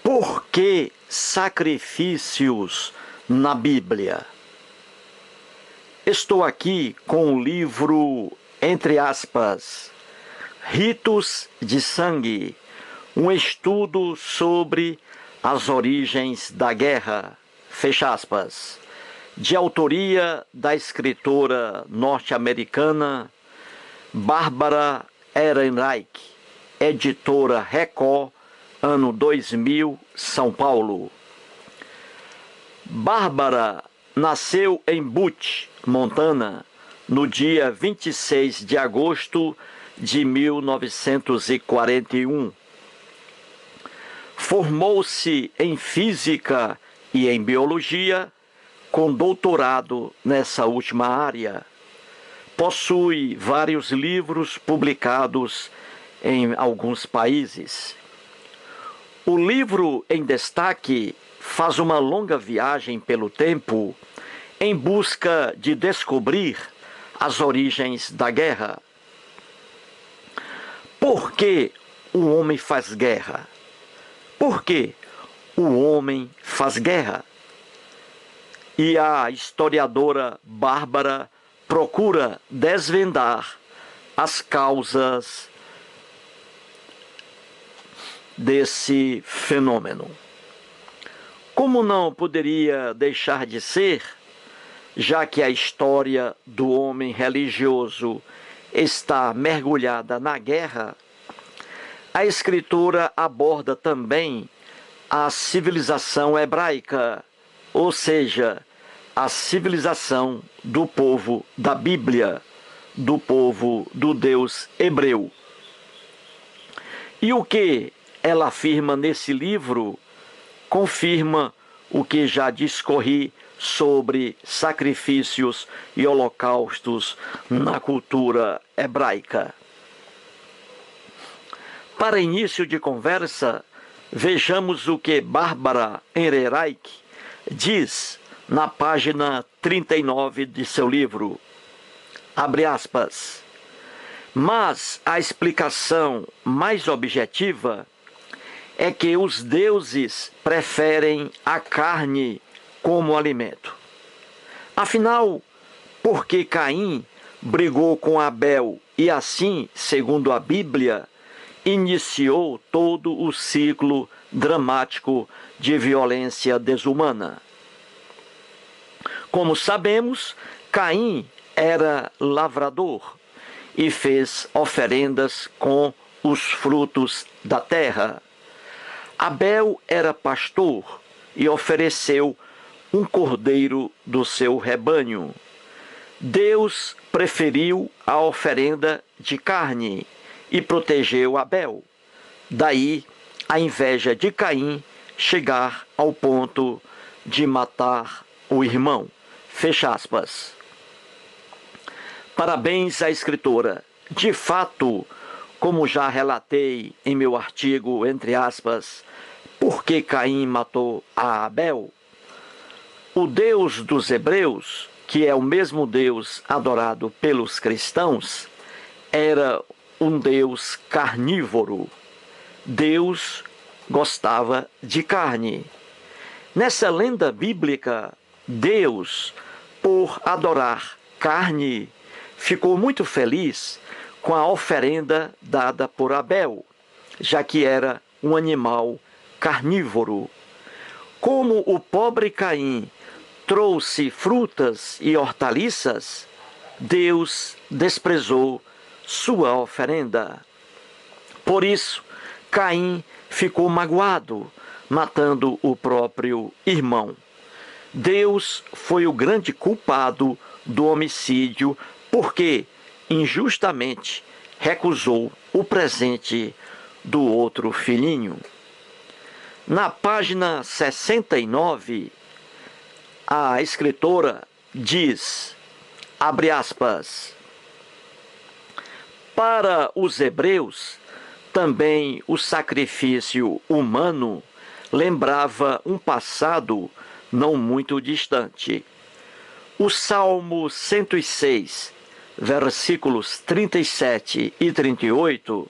Por que sacrifícios na Bíblia? Estou aqui com o livro, entre aspas, Ritos de Sangue, um estudo sobre as origens da guerra, fecha aspas, de autoria da escritora norte-americana Barbara Ehrenreich, editora Record, ano 2000, São Paulo. Bárbara nasceu em Butte, Montana, no dia 26 de agosto de 1941. Formou-se em Física e em Biologia, com doutorado nessa última área. Possui vários livros publicados em alguns países. O livro em destaque faz uma longa viagem pelo tempo em busca de descobrir as origens da guerra. Por que o homem faz guerra? Por que o homem faz guerra? E a historiadora Bárbara procura desvendar as causas desse fenômeno. Como não poderia deixar de ser, já que a história do homem religioso está mergulhada na guerra, a escritora aborda também a civilização hebraica, ou seja, a civilização do povo da Bíblia, do povo do Deus hebreu. E o que ela afirma nesse livro confirma o que já discorri sobre sacrifícios e holocaustos na cultura hebraica. Para início de conversa, vejamos o que Barbara Ehrenreich diz na página 39 de seu livro. Abre aspas. Mas a explicação mais objetiva é que os deuses preferem a carne como alimento. Afinal, por que Caim brigou com Abel e assim, segundo a Bíblia, iniciou todo o ciclo dramático de violência desumana? Como sabemos, Caim era lavrador e fez oferendas com os frutos da terra. Abel era pastor e ofereceu um cordeiro do seu rebanho. Deus preferiu a oferenda de carne e protegeu Abel. Daí a inveja de Caim chegar ao ponto de matar o irmão. Fecha aspas. Parabéns à escritora. De fato, como já relatei em meu artigo, entre aspas, Por que Caim matou a Abel? O Deus dos Hebreus, que é o mesmo Deus adorado pelos cristãos, era um Deus carnívoro. Deus gostava de carne. Nessa lenda bíblica, Deus, por adorar carne, ficou muito feliz com a oferenda dada por Abel, já que era um animal carnívoro. Como o pobre Caim trouxe frutas e hortaliças, Deus desprezou sua oferenda. Por isso, Caim ficou magoado, matando o próprio irmão. Deus foi o grande culpado do homicídio, porque injustamente recusou o presente do outro filhinho. Na página 69, a escritora diz, abre aspas, para os hebreus, também o sacrifício humano lembrava um passado não muito distante. O Salmo 106, versículos 37 e 38,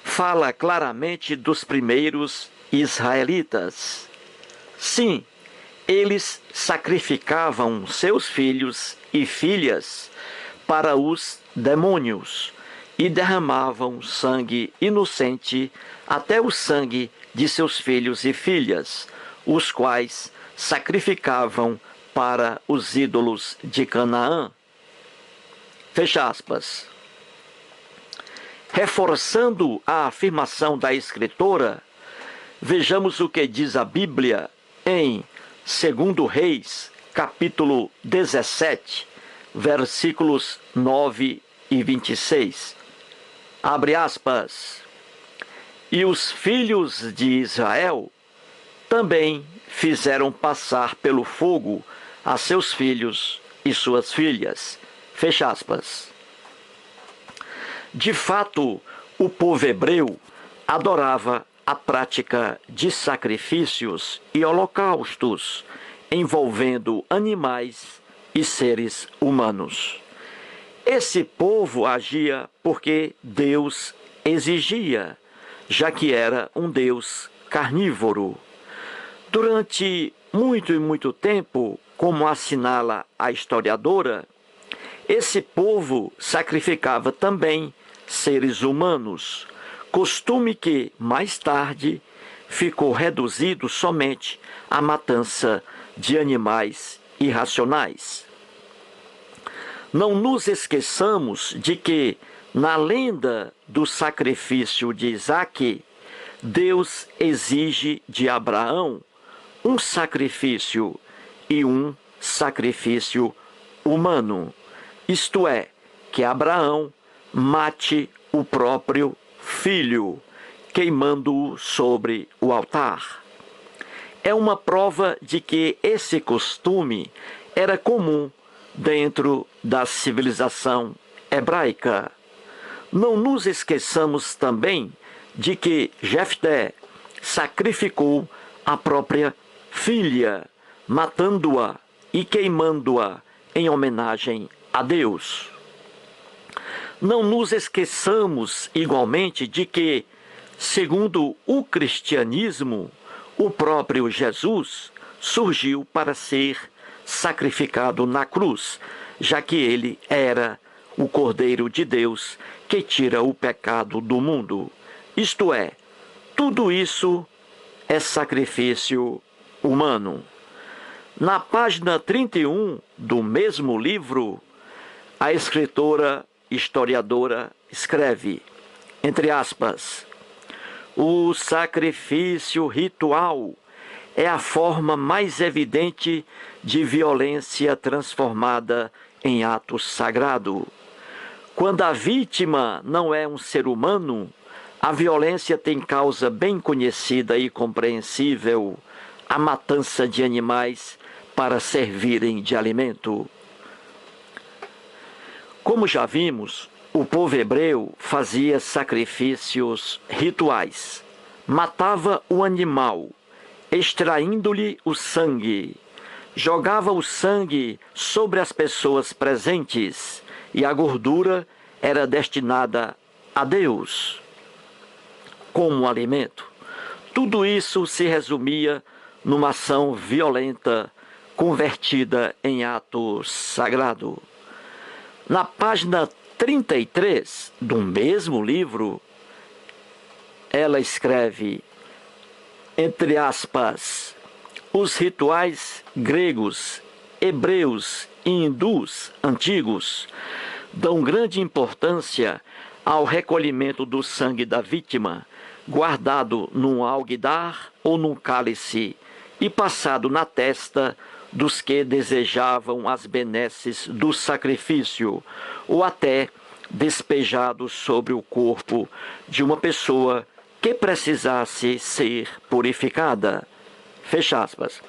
fala claramente dos primeiros israelitas. Sim, eles sacrificavam seus filhos e filhas para os demônios e derramavam sangue inocente, até o sangue de seus filhos e filhas, os quais sacrificavam para os ídolos de Canaã. Fecha aspas. Reforçando a afirmação da escritora, vejamos o que diz a Bíblia em 2 Reis, capítulo 17, versículos 9 e 26. Abre aspas. E os filhos de Israel também fizeram passar pelo fogo a seus filhos e suas filhas. Fecha aspas. De fato, o povo hebreu adorava a prática de sacrifícios e holocaustos envolvendo animais e seres humanos. Esse povo agia porque Deus exigia, já que era um Deus carnívoro. Durante muito e muito tempo, como assinala a historiadora, esse povo sacrificava também seres humanos, costume que, mais tarde, ficou reduzido somente à matança de animais irracionais. Não nos esqueçamos de que, na lenda do sacrifício de Isaque, Deus exige de Abraão um sacrifício e um sacrifício humano. Isto é, que Abraão mate o próprio filho, queimando-o sobre o altar. É uma prova de que esse costume era comum dentro da civilização hebraica. Não nos esqueçamos também de que Jefté sacrificou a própria filha, matando-a e queimando-a em homenagem a Deus. Não nos esqueçamos igualmente de que, segundo o cristianismo, o próprio Jesus surgiu para ser sacrificado na cruz, já que ele era o Cordeiro de Deus que tira o pecado do mundo. Isto é, tudo isso é sacrifício humano. Na página 31 do mesmo livro, a escritora historiadora escreve, entre aspas, o sacrifício ritual é a forma mais evidente de violência transformada em ato sagrado. Quando a vítima não é um ser humano, a violência tem causa bem conhecida e compreensível, a matança de animais para servirem de alimento. Como já vimos, o povo hebreu fazia sacrifícios rituais. Matava o animal, extraindo-lhe o sangue. Jogava o sangue sobre as pessoas presentes e a gordura era destinada a Deus como alimento. Tudo isso se resumia numa ação violenta convertida em ato sagrado. Na página 33 do mesmo livro, ela escreve, entre aspas, os rituais gregos, hebreus e hindus antigos dão grande importância ao recolhimento do sangue da vítima, guardado num alguidar ou num cálice e passado na testa dos que desejavam as benesses do sacrifício, ou até despejado sobre o corpo de uma pessoa que precisasse ser purificada. Fecha aspas.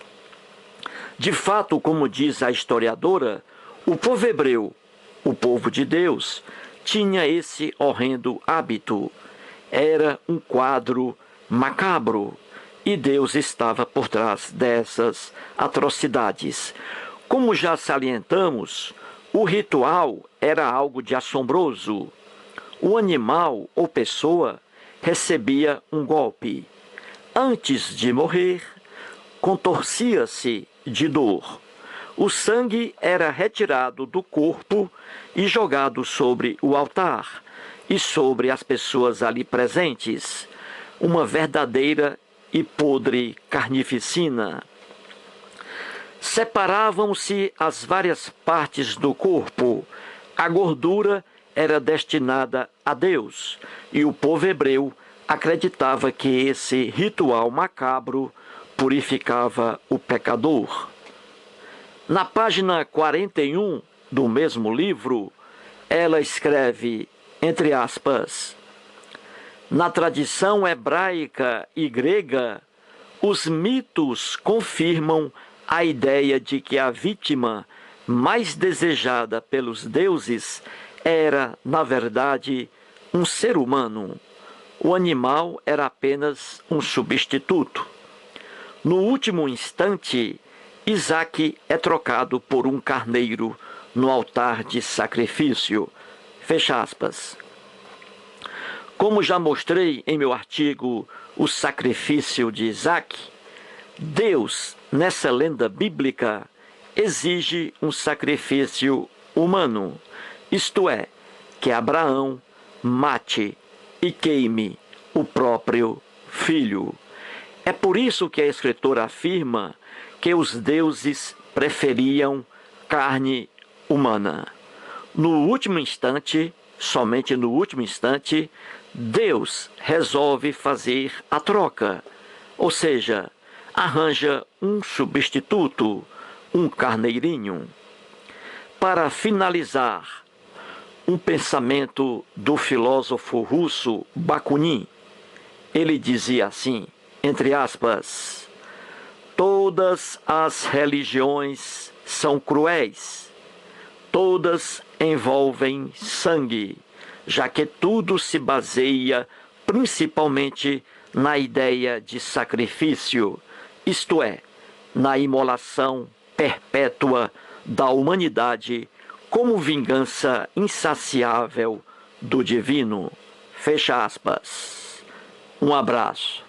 De fato, como diz a historiadora, o povo hebreu, o povo de Deus, tinha esse horrendo hábito. Era um quadro macabro. E Deus estava por trás dessas atrocidades. Como já salientamos, o ritual era algo de assombroso. O animal ou pessoa recebia um golpe. Antes de morrer, contorcia-se de dor. O sangue era retirado do corpo e jogado sobre o altar e sobre as pessoas ali presentes, uma verdadeira e podre carnificina. Separavam-se as várias partes do corpo. A gordura era destinada a Deus, e o povo hebreu acreditava que esse ritual macabro purificava o pecador. Na página 41 do mesmo livro, ela escreve, entre aspas, na tradição hebraica e grega, os mitos confirmam a ideia de que a vítima mais desejada pelos deuses era, na verdade, um ser humano. O animal era apenas um substituto. No último instante, Isaque é trocado por um carneiro no altar de sacrifício. Fecha aspas. Como já mostrei em meu artigo O Sacrifício de Isaque, Deus, nessa lenda bíblica, exige um sacrifício humano, isto é, que Abraão mate e queime o próprio filho. É por isso que a Escritura afirma que os deuses preferiam carne humana. No último instante, somente no último instante, Deus resolve fazer a troca, ou seja, arranja um substituto, um carneirinho. Para finalizar, um pensamento do filósofo russo Bakunin. Ele dizia assim, entre aspas, todas as religiões são cruéis, todas envolvem sangue, já que tudo se baseia principalmente na ideia de sacrifício, isto é, na imolação perpétua da humanidade como vingança insaciável do divino. Fecha aspas. Um abraço.